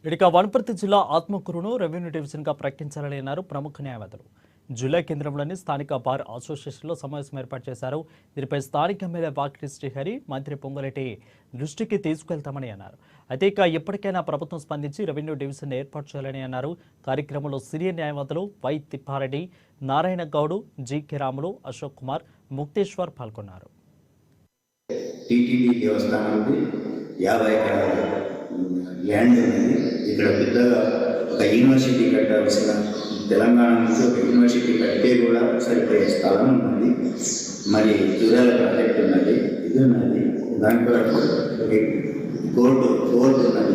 ఇక వనపర్తి జిల్లా ఆత్మకూరును రెవెన్యూ డివిజన్గా ప్రకటించాలని అన్నారు ప్రముఖ న్యాయవాదులు. జిల్లా కేంద్రంలోని స్థానిక బార్ అసోసియేషన్లో సమావేశం ఏర్పాటు చేశారు. దీనిపై స్థానిక ఎమ్మెల్యే వాకిటి శ్రీహరి, మంత్రి పొంగులేటి దృష్టికి తీసుకెళ్తామని అన్నారు. అయితే ఇక ఇప్పటికైనా ప్రభుత్వం స్పందించి రెవెన్యూ డివిజన్ ఏర్పాటు చేయాలని అన్నారు. కార్యక్రమంలో సీనియర్ న్యాయవాదులు వై తిప్పారెడ్డి, నారాయణ గౌడ్, జికే రాములు, అశోక్ కుమార్, ముక్తేశ్వర్ పాల్గొన్నారు. ల్యాండ్ ఉన్నది. ఇక్కడ పెద్దగా ఒక యూనివర్సిటీ కట్టాల్సిన తెలంగాణ నుంచి ఒక యూనివర్సిటీ కట్టే కూడా సరిపోయే స్థలం ఉన్నది. మరి దూరాల ప్రాజెక్ట్ ఉన్నది, ఇది ఉన్నది. దాంట్లో కోర్టు ఉన్నది.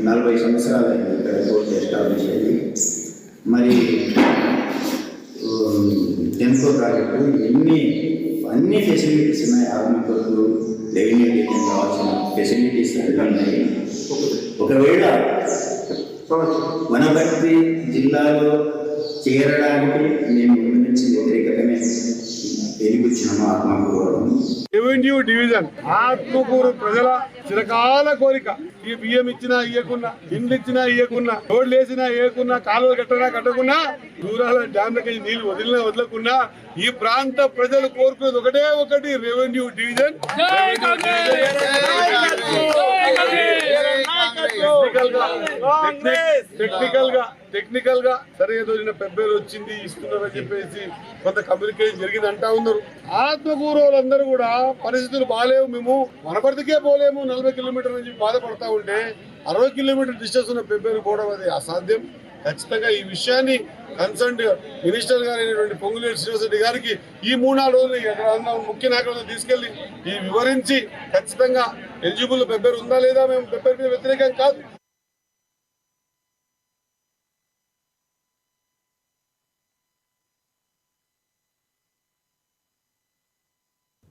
40 సంవత్సరాలు అయింది ఇక్కడ కోర్టు ఎస్టాబ్లిష్ అయ్యి. మరి టెంపో ప్రాజెక్టు అన్ని ఫెసిలిటీస్ ఉన్నాయి. ఆత్మకూరు రెవెన్యూ డివిజన్ కావాల్సిన ఫెసిలిటీస్ అన్నీ ఉన్నాయి. ఒకవేళ వనపర్తి జిల్లాలో చేరడానికి మేము ముందు నుంచి వ్యతిరేకతనే వెలిపుచ్చినాము. ఆత్మకూరు రెవెన్యూ డివిజన్ ఆత్మకూరు ప్రజల చిరకాల కోరిక. ఈ బియ్యం ఇచ్చినా ఇయ్యకున్నా, ఇండ్లు ఇచ్చినా ఇయ్యకున్నా, రోడ్లు వేసినా వేయకున్నా, కాలువలు కట్టకున్నా, దూరాల డ్యామ్లకి నీళ్లు వదలకున్నా ఈ ప్రాంత ప్రజలు కోరుకునేది ఒకటి రెవెన్యూ డివిజన్. టెక్నికల్ గా సరే ఏదో పెబ్బేరు వచ్చింది ఇస్తున్నారని చెప్పేసి కొంత కమ్యూనికేషన్ జరిగింది అంటా ఉన్నారు. ఆత్మకూరు వాళ్ళందరూ కూడా పరిస్థితులు బాగాలేవు, మేము వనపర్తికే పోలేము, 40 కిలోమీటర్ల నుంచి బాధపడతా ఉంటే 60 కిలోమీటర్ డిస్టెన్స్ ఉన్న పెబ్బేరు పోవడం అది అసాధ్యం. ఖచ్చితంగా ఈ విషయాన్ని కన్సర్న్ మినిస్టర్ గారైనటువంటి పొంగులేటి శ్రీనివాసరెడ్డి గారికి ఈ 3-4 రోజులు ఎక్కడ ముఖ్య నాయకులను తీసుకెళ్లి ఈ వివరించి ఖచ్చితంగా ఎలిజిబుల్ పెబ్బేరు ఉందా లేదా, మేము పెబ్బేరు మీద వ్యతిరేకం కాదు.